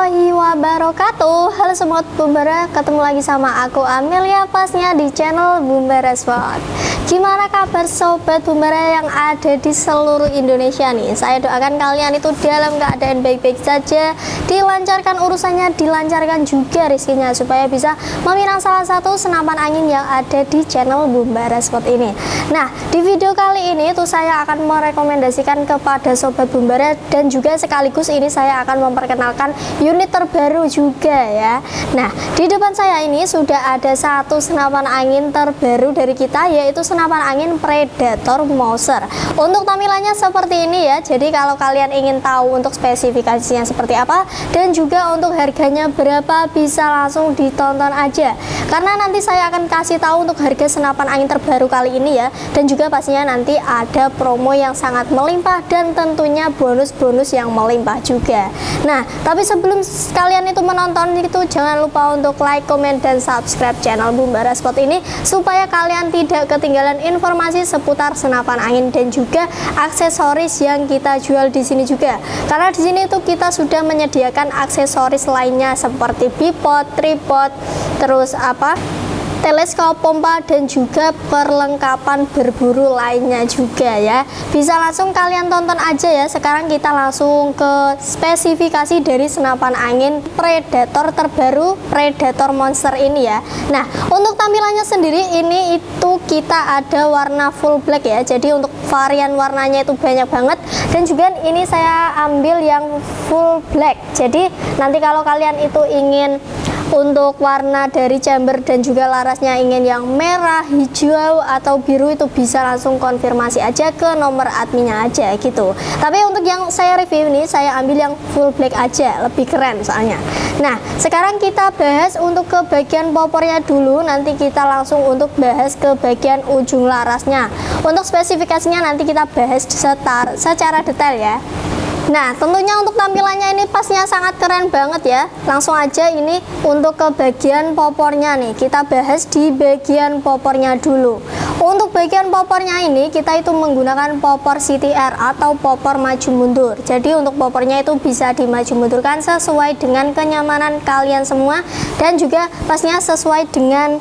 warahmatullahi wabarakatuh. Halo Sobat Bumbara, ketemu lagi sama aku Amelia pasnya di channel Bumbara Sport. Gimana kabar Sobat Bumbara yang ada di seluruh Indonesia nih? Saya doakan kalian itu dalam keadaan baik-baik saja, dilancarkan urusannya, dilancarkan juga rezekinya, supaya bisa meminang salah satu senapan angin yang ada di channel Bumbara Sport ini. Nah, di video kali ini tuh saya akan merekomendasikan kepada Sobat Bumbara, dan juga sekaligus ini saya akan memperkenalkan unit terbaru juga ya. Nah, di depan saya ini sudah ada satu senapan angin terbaru dari kita, yaitu senapan angin Predator Mouser. Untuk tampilannya seperti ini ya. Jadi kalau kalian ingin tahu untuk spesifikasinya seperti apa dan juga untuk harganya berapa, bisa langsung ditonton aja, karena nanti saya akan kasih tahu untuk harga senapan angin terbaru kali ini ya, dan juga pastinya nanti ada promo yang sangat melimpah dan tentunya bonus-bonus yang melimpah juga. Nah, tapi sebelum kalian itu menonton itu, jangan lupa untuk like, komen, dan subscribe channel Bumbara Sport ini, supaya kalian tidak ketinggalan informasi seputar senapan angin dan juga aksesoris yang kita jual di sini juga. Karena di sini tuh kita sudah menyediakan aksesoris lainnya seperti bipod, tripod, terus teleskop, pompa, dan juga perlengkapan berburu lainnya juga ya. Bisa langsung kalian tonton aja ya. Sekarang kita langsung ke spesifikasi dari senapan angin Predator terbaru, Predator Monster ini ya. Nah, untuk tampilannya sendiri ini itu kita ada warna full black ya. Jadi untuk varian warnanya itu banyak banget, dan juga ini saya ambil yang full black. Jadi nanti kalau kalian itu ingin untuk warna dari chamber dan juga larasnya ingin yang merah, hijau, atau biru, itu bisa langsung konfirmasi aja ke nomor adminnya aja gitu. Tapi untuk yang saya review ini, saya ambil yang full black aja, lebih keren soalnya. Nah, sekarang kita bahas untuk ke bagian popornya dulu, nanti kita langsung untuk bahas ke bagian ujung larasnya. Untuk spesifikasinya nanti kita bahas secara detail ya. Nah, tentunya untuk tampilannya ini pastinya sangat keren banget ya. Langsung aja ini untuk ke bagian popornya nih, kita bahas di bagian popornya dulu. Untuk bagian popornya ini kita itu menggunakan popor CTR atau popor maju mundur. Jadi untuk popornya itu bisa dimaju mundurkan sesuai dengan kenyamanan kalian semua, dan juga pastinya sesuai dengan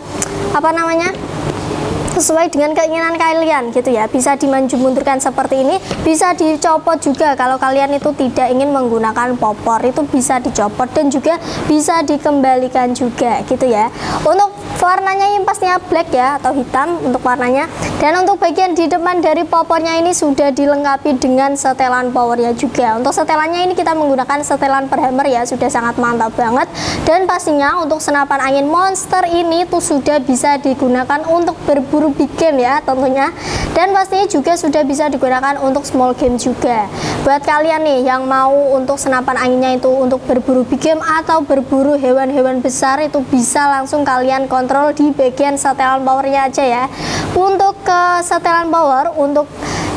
sesuai dengan keinginan kalian gitu ya. Bisa dimaju mundurkan seperti ini, bisa dicopot juga kalau kalian itu tidak ingin menggunakan popor, itu bisa dicopot dan juga bisa dikembalikan juga gitu ya. Untuk warnanya ini pastinya black ya, atau hitam untuk warnanya. Dan untuk bagian di depan dari popornya ini sudah dilengkapi dengan setelan powernya juga. Untuk setelannya ini kita menggunakan setelan per hammer ya, sudah sangat mantap banget. Dan pastinya untuk senapan angin monster ini tuh sudah bisa digunakan untuk berburu big game ya tentunya, dan pastinya juga sudah bisa digunakan untuk small game juga. Buat kalian nih yang mau untuk senapan anginnya itu untuk berburu big game atau berburu hewan-hewan besar, itu bisa langsung kalian kontrol di bagian setelan powernya aja ya. Untuk ke setelan power, untuk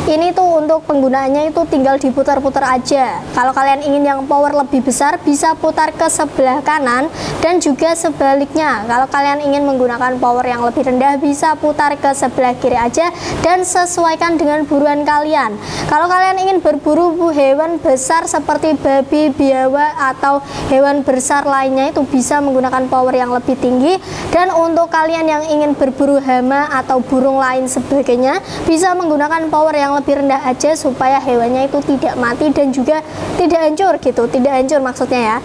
ini tuh untuk penggunaannya itu tinggal diputar-putar aja. Kalau kalian ingin yang power lebih besar, bisa putar ke sebelah kanan, dan juga sebaliknya. Kalau kalian ingin menggunakan power yang lebih rendah, bisa putar ke sebelah kiri aja, dan sesuaikan dengan buruan kalian. Kalau kalian ingin berburu hewan besar seperti babi, biawak, atau hewan besar lainnya, itu bisa menggunakan power yang lebih tinggi. Dan untuk kalian yang ingin berburu hama atau burung lain sebagainya, bisa menggunakan power yang lebih rendah aja, supaya hewannya itu tidak mati dan juga tidak hancur gitu, tidak hancur maksudnya ya.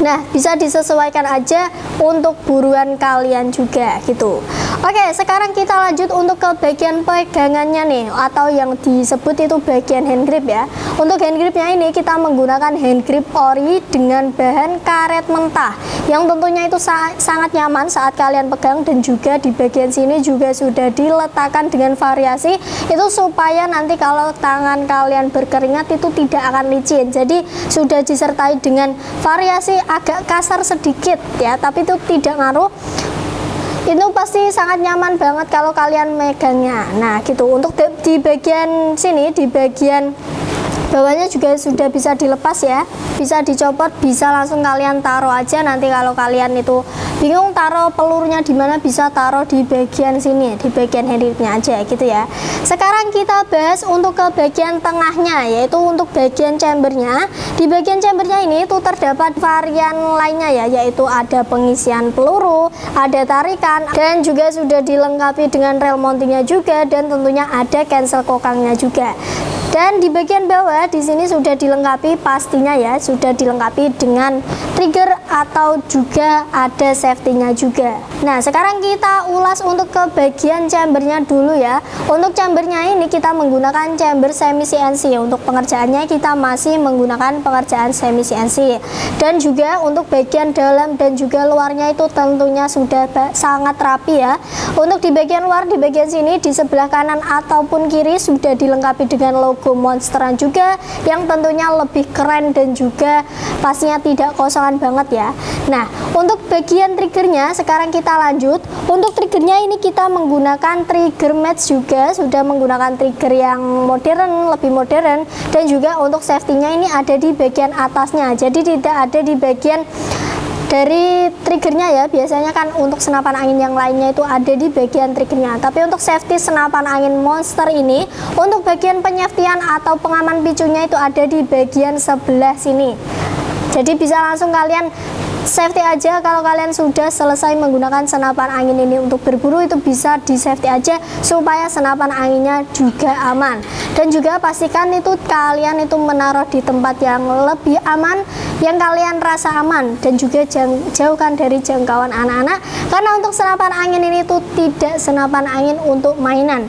Nah, bisa disesuaikan aja untuk buruan kalian juga gitu. Oke, sekarang kita lanjut untuk ke bagian pegangannya nih, atau yang disebut itu bagian hand grip ya. Untuk hand gripnya ini kita menggunakan hand grip ori dengan bahan karet mentah, yang tentunya itu sangat nyaman saat kalian pegang, dan juga di bagian sini juga sudah diletakkan dengan variasi itu supaya nanti kalau tangan kalian berkeringat itu tidak akan licin. Jadi sudah disertai dengan variasi agak kasar sedikit ya, tapi itu tidak ngaruh. Itu pasti sangat nyaman banget kalau kalian megangnya. Nah gitu. Untuk di bagian sini, di bagian Bawahnya juga sudah bisa dilepas ya, bisa dicopot, bisa langsung kalian taruh aja. Nanti kalau kalian itu bingung taruh pelurunya di mana, bisa taruh di bagian sini, di bagian handgripnya aja gitu ya. Sekarang kita bahas untuk ke bagian tengahnya, yaitu untuk bagian chambernya. Di bagian chambernya ini tuh terdapat varian lainnya ya, yaitu ada pengisian peluru, ada tarikan, dan juga sudah dilengkapi dengan rel mountingnya juga, dan tentunya ada cancel kokangnya juga. Dan di bagian bawah di sini sudah dilengkapi pastinya ya, sudah dilengkapi dengan trigger atau juga ada safety-nya juga. Nah, sekarang kita ulas untuk ke bagian chambernya dulu ya. Untuk chambernya ini kita menggunakan chamber semi CNC. Untuk pengerjaannya kita masih menggunakan pengerjaan semi CNC. Dan juga untuk bagian dalam dan juga luarnya itu tentunya sudah sangat rapi ya. Untuk di bagian luar, di bagian sini, di sebelah kanan ataupun kiri sudah dilengkapi dengan logo monsteran juga, yang tentunya lebih keren dan juga pastinya tidak kosongan banget ya. Nah, untuk bagian triggernya sekarang kita lanjut. Untuk triggernya ini kita menggunakan trigger match juga, sudah menggunakan trigger yang modern, lebih modern, dan juga untuk safety-nya ini ada di bagian atasnya, jadi tidak ada di bagian dari triggernya ya. Biasanya kan untuk senapan angin yang lainnya itu ada di bagian triggernya, tapi untuk safety senapan angin monster ini, untuk bagian penyafetian atau pengaman picunya itu ada di bagian sebelah sini. Jadi bisa langsung kalian safety aja kalau kalian sudah selesai menggunakan senapan angin ini. Untuk berburu itu bisa di safety aja supaya senapan anginnya juga aman. Dan juga pastikan itu kalian itu menaruh di tempat yang lebih aman, yang kalian rasa aman, dan juga jauhkan dari jangkauan anak-anak, karena untuk senapan angin ini tuh tidak senapan angin untuk mainan.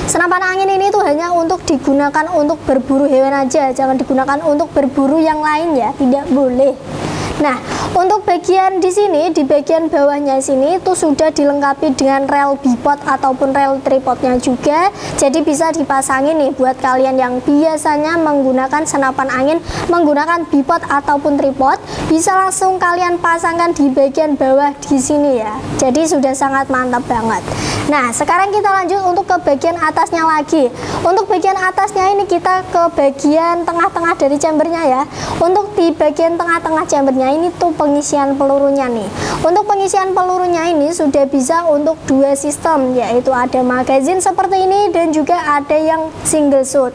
Senapan angin ini tuh hanya untuk digunakan untuk berburu hewan aja, jangan digunakan untuk berburu yang lain ya, tidak boleh. Nah, untuk bagian di sini, di bagian bawahnya sini itu sudah dilengkapi dengan rel bipod ataupun rel tripodnya juga. Jadi bisa dipasangin nih buat kalian yang biasanya menggunakan senapan angin menggunakan bipod ataupun tripod, bisa langsung kalian pasangkan di bagian bawah di sini ya. Jadi sudah sangat mantap banget. Nah, sekarang kita lanjut untuk ke bagian atasnya lagi. Untuk bagian atasnya ini kita ke bagian tengah-tengah dari chambernya ya. Untuk di bagian tengah-tengah chambernya ini tuh pengisian pelurunya nih. Untuk pengisian pelurunya ini sudah bisa untuk dua sistem, yaitu ada magazine seperti ini dan juga ada yang single shot.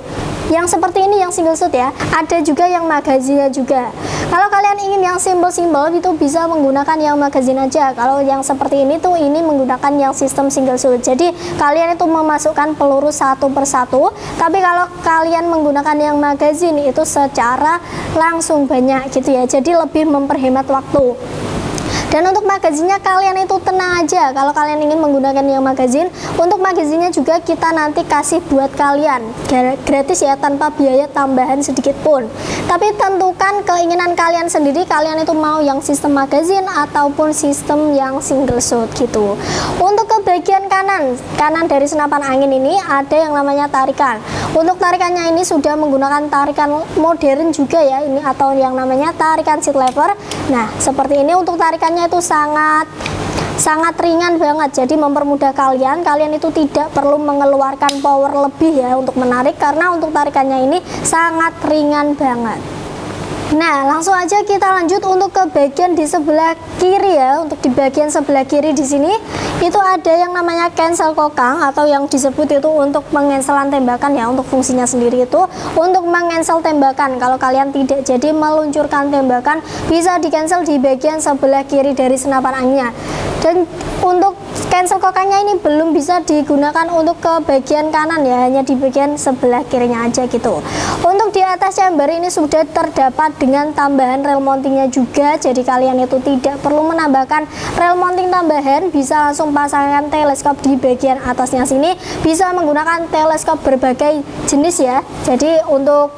Yang seperti ini yang single shot ya, ada juga yang magazine juga. Kalau kalian ingin yang simple-simple itu bisa menggunakan yang magazine aja. Kalau yang seperti ini tuh ini menggunakan yang sistem single shot. Jadi kalian itu memasukkan peluru satu persatu. Tapi kalau kalian menggunakan yang magazine itu secara langsung banyak gitu ya. Jadi lebih memperhemat waktu. Dan untuk magazinnya kalian itu tenang aja kalau kalian ingin menggunakan yang magazine. Untuk magazinnya juga kita nanti kasih buat kalian gratis ya, tanpa biaya tambahan sedikit pun. Tapi tentukan keinginan kalian sendiri, kalian itu mau yang sistem magazine ataupun sistem yang single shot gitu. Untuk ke bagian kanan dari senapan angin ini ada yang namanya tarikan. Untuk tarikannya ini sudah menggunakan tarikan modern juga ya, ini atau yang namanya tarikan seat lever. Nah, seperti ini untuk tarikannya itu sangat ringan banget, jadi mempermudah kalian itu tidak perlu mengeluarkan power lebih ya untuk menarik, karena untuk tarikannya ini sangat ringan banget. Nah, langsung aja kita lanjut untuk ke bagian di sebelah kiri ya. Untuk di bagian sebelah kiri di sini itu ada yang namanya cancel kokang atau yang disebut itu untuk mengenselan tembakan ya. Untuk fungsinya sendiri itu untuk mengensel tembakan. Kalau kalian tidak jadi meluncurkan tembakan, bisa di cancel di bagian sebelah kiri dari senapan anginnya. Dan untuk cancel kokangnya ini belum bisa digunakan untuk ke bagian kanan ya, hanya di bagian sebelah kirinya aja gitu. Untuk di atas chamber ini sudah terdapat dengan tambahan rel mountingnya juga, jadi kalian itu tidak perlu menambahkan rel mounting tambahan, bisa langsung pasangkan teleskop di bagian atasnya sini. Bisa menggunakan teleskop berbagai jenis ya, jadi untuk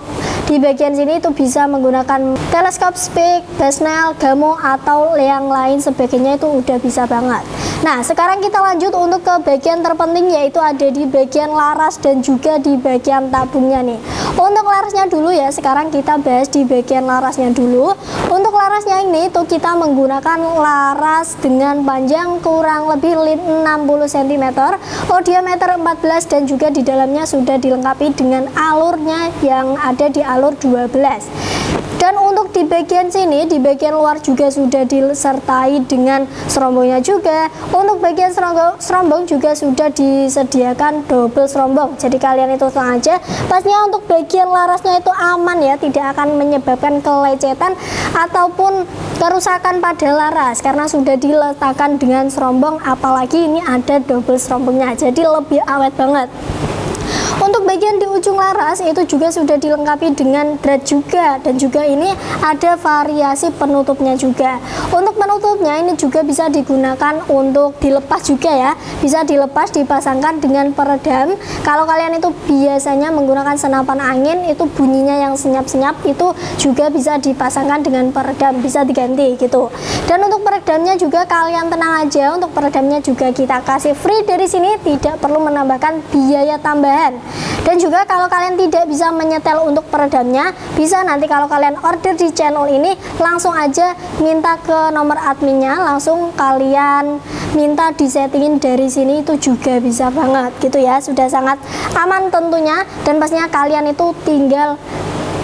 di bagian sini itu bisa menggunakan teleskop Speak, Basnel, Gamo atau yang lain sebagainya, itu udah bisa banget. Nah, sekarang kita lanjut untuk ke bagian terpenting, yaitu ada di bagian laras dan juga di bagian tabungnya nih. Untuk larasnya dulu ya, sekarang kita bahas di bagian larasnya dulu. Untuk larasnya ini tuh kita menggunakan laras dengan panjang kurang lebih 60 cm, diameter 14, dan juga di dalamnya sudah dilengkapi dengan alurnya yang ada di alur 12. Dan untuk di bagian sini, di bagian luar juga sudah disertai dengan serombongnya juga. Untuk bagian serombong juga sudah disediakan double serombong. Jadi kalian itu tenang aja. Pastinya untuk bagian larasnya itu aman ya, tidak akan menyebabkan kelecetan ataupun kerusakan pada laras karena sudah diletakkan dengan serombong. Apalagi ini ada double serombongnya, jadi lebih awet banget. Untuk bagian di ujung laras itu juga sudah dilengkapi dengan drat juga, dan juga ini ada variasi penutupnya juga. Untuk penutupnya ini juga bisa digunakan untuk dilepas juga ya, bisa dilepas dipasangkan dengan peredam. Kalau kalian itu biasanya menggunakan senapan angin, itu bunyinya yang senyap-senyap, itu juga bisa dipasangkan dengan peredam, bisa diganti gitu. Dan untuk peredamnya juga kalian tenang aja, untuk peredamnya juga kita kasih free dari sini, tidak perlu menambahkan biaya tambahan. Dan juga kalau kalian tidak bisa menyetel untuk peredamnya, bisa nanti kalau kalian order di channel ini langsung aja minta ke nomor adminnya, langsung kalian minta disettingin dari sini, itu juga bisa banget gitu ya. Sudah sangat aman tentunya, dan pastinya kalian itu tinggal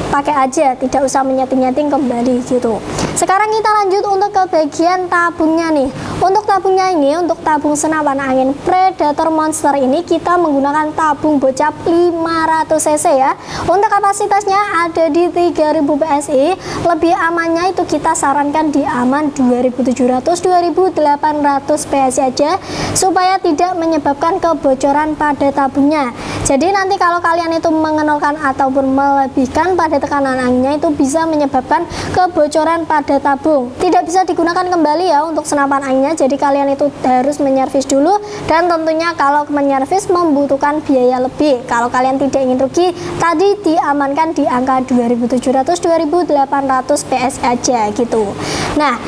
pakai aja, tidak usah menyeting-nyeting kembali gitu. Sekarang kita lanjut untuk ke bagian tabungnya nih. Untuk tabungnya ini, untuk tabung senapan angin Predator Monster ini kita menggunakan tabung bocap 500 cc ya. Untuk kapasitasnya ada di 3000 PSI. Lebih amannya itu kita sarankan di aman 2700-2800 PSI aja, supaya tidak menyebabkan kebocoran pada tabungnya. Jadi nanti kalau kalian itu mengenolkan ataupun melebihkan pada tekanan anginnya, itu bisa menyebabkan kebocoran pada tabung. Tidak bisa digunakan kembali ya untuk senapan anginnya, jadi kalian itu harus menyervis dulu, dan tentunya kalau menyervis membutuhkan biaya lebih. Kalau kalian tidak ingin rugi, tadi diamankan di angka 2700-2800 PS aja gitu. Nah,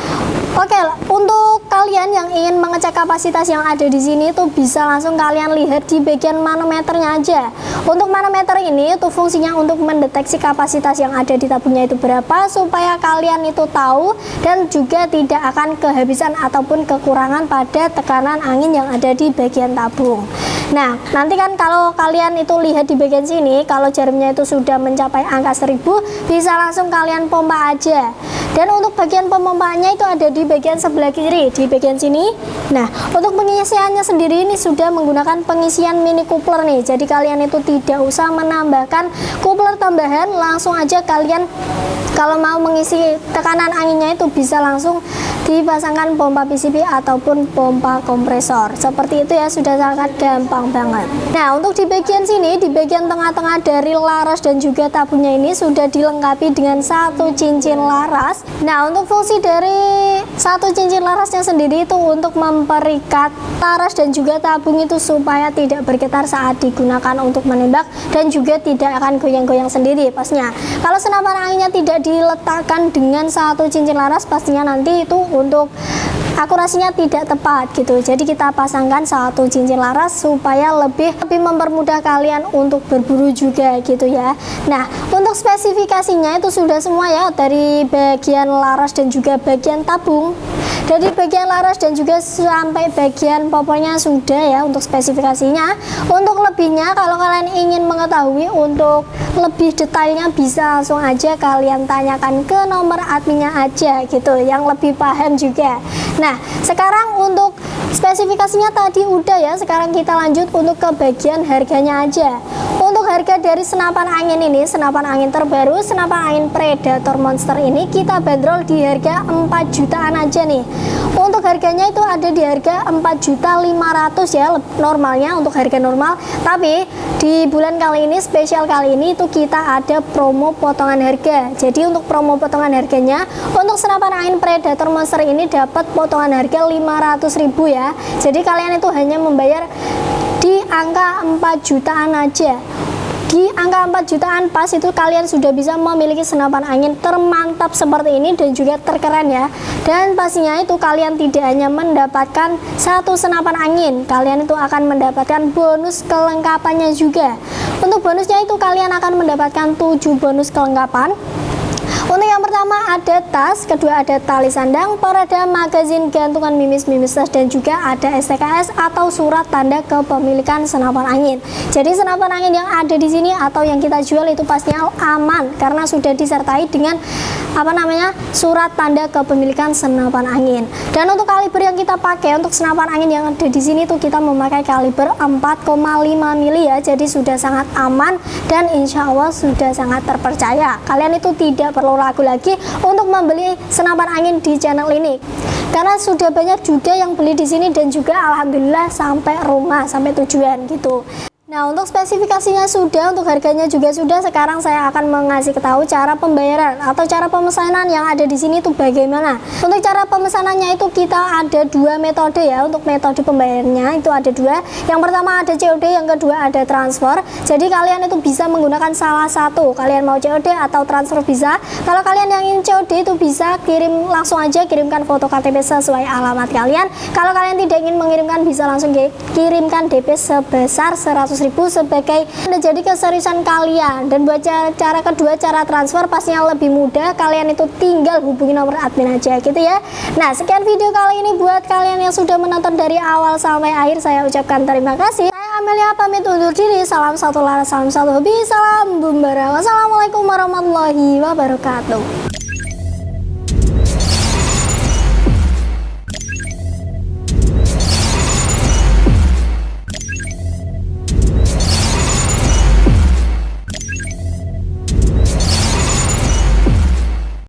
oke, untuk kalian yang ingin mengecek kapasitas yang ada di sini tuh bisa langsung kalian lihat di bagian manometernya aja. Untuk manometer ini itu fungsinya untuk mendeteksi kapasitas yang ada di tabungnya itu berapa, supaya kalian itu tahu dan juga tidak akan kehabisan ataupun kekurangan pada tekanan angin yang ada di bagian tabung. Nah, nanti kan kalau kalian itu lihat di bagian sini, kalau jarumnya itu sudah mencapai angka 1000, bisa langsung kalian pompa aja. Dan untuk bagian pemompaannya itu ada di bagian sebelah kiri, di bagian sini. Nah, untuk pengisiannya sendiri ini sudah menggunakan pengisian mini coupler nih. Jadi kalian itu tidak usah menambahkan coupler tambahan, langsung aja kalian kalau mau mengisi tekanan anginnya itu bisa langsung dipasangkan pompa PCP ataupun pompa kompresor. Seperti itu ya, sudah sangat gampang banget. Nah, untuk di bagian sini, di bagian tengah-tengah dari laras dan juga tabungnya ini sudah dilengkapi dengan satu cincin laras. Nah, untuk fungsi dari satu cincin larasnya sendiri itu untuk memperikat laras dan juga tabung itu supaya tidak bergetar saat digunakan untuk menembak, dan juga tidak akan goyang-goyang sendiri pastinya. Kalau senapan anginnya tidak diletakkan dengan satu cincin laras, pastinya nanti itu untuk akurasinya tidak tepat gitu. Jadi kita pasangkan satu cincin laras supaya lebih mempermudah kalian untuk berburu juga gitu ya. Nah, untuk spesifikasinya itu sudah semua ya, dari bagian laras dan juga bagian tabung. Dari bagian laras dan juga sampai bagian popornya sudah ya untuk spesifikasinya. Untuk lebihnya, kalau kalian ingin mengetahui untuk lebih detailnya, bisa langsung aja kalian tanyakan ke nomor adminnya aja gitu, yang lebih paham juga. Nah, sekarang untuk spesifikasinya tadi udah ya, sekarang kita lanjut untuk ke bagian harganya aja. Untuk harga dari senapan angin ini, senapan angin terbaru, senapan angin Predator Monster ini kita bandrol di harga 4 jutaan aja nih. Untuk harganya itu ada di harga 4.500.000 ya, normalnya untuk harga normal. Tapi di bulan kali ini, spesial kali ini itu kita ada promo potongan harga. Jadi untuk promo potongan harganya, untuk senapan angin Predator Monster ini dapat potongan harga 500.000 ya. Jadi kalian itu hanya membayar di angka 4 jutaan aja. di angka 4 jutaan pas itu kalian sudah bisa memiliki senapan angin termantap seperti ini dan juga terkeren ya. Dan pastinya itu kalian tidak hanya mendapatkan satu senapan angin, kalian itu akan mendapatkan bonus kelengkapannya juga. Untuk bonusnya itu kalian akan mendapatkan 7 bonus kelengkapan. Untuk yang pertama ada tas, kedua ada tali sandang, peredam, magazin, gantungan mimis tas, dan juga ada STKS atau surat tanda kepemilikan senapan angin. Jadi senapan angin yang ada di sini atau yang kita jual itu pastinya aman karena sudah disertai dengan surat tanda kepemilikan senapan angin. Dan untuk kaliber yang kita pakai untuk senapan angin yang ada di sini tuh kita memakai kaliber 4,5 mili ya. Jadi sudah sangat aman dan insya Allah sudah sangat terpercaya. Kalian itu tidak perlu ragu lagi untuk membeli senapan angin di channel ini karena sudah banyak juga yang beli di sini dan juga alhamdulillah sampai rumah, sampai tujuan gitu. Nah, untuk spesifikasinya sudah, untuk harganya juga sudah. Sekarang saya akan mengasih tahu cara pembayaran atau cara pemesanan yang ada di sini itu bagaimana. Untuk cara pemesanannya itu kita ada dua metode ya. Untuk metode pembayarannya itu ada dua. Yang pertama ada COD, yang kedua ada transfer. Jadi kalian itu bisa menggunakan salah satu. Kalian mau COD atau transfer bisa. Kalau kalian yang ingin COD itu bisa kirim langsung aja, kirimkan foto KTP sesuai alamat kalian. Kalau kalian tidak ingin mengirimkan bisa langsung kirimkan DP sebesar 100.000 sebagai menjadi keseriusan kalian. Dan buat cara kedua, cara transfer pastinya lebih mudah, kalian itu tinggal hubungi nomor admin aja gitu ya. Nah, sekian video kali ini. Buat kalian yang sudah menonton dari awal sampai akhir, saya ucapkan terima kasih. Saya Amelia pamit undur diri. Salam satu laras, salam satu hobi, salam Bumbara. Wassalamualaikum warahmatullahi wabarakatuh.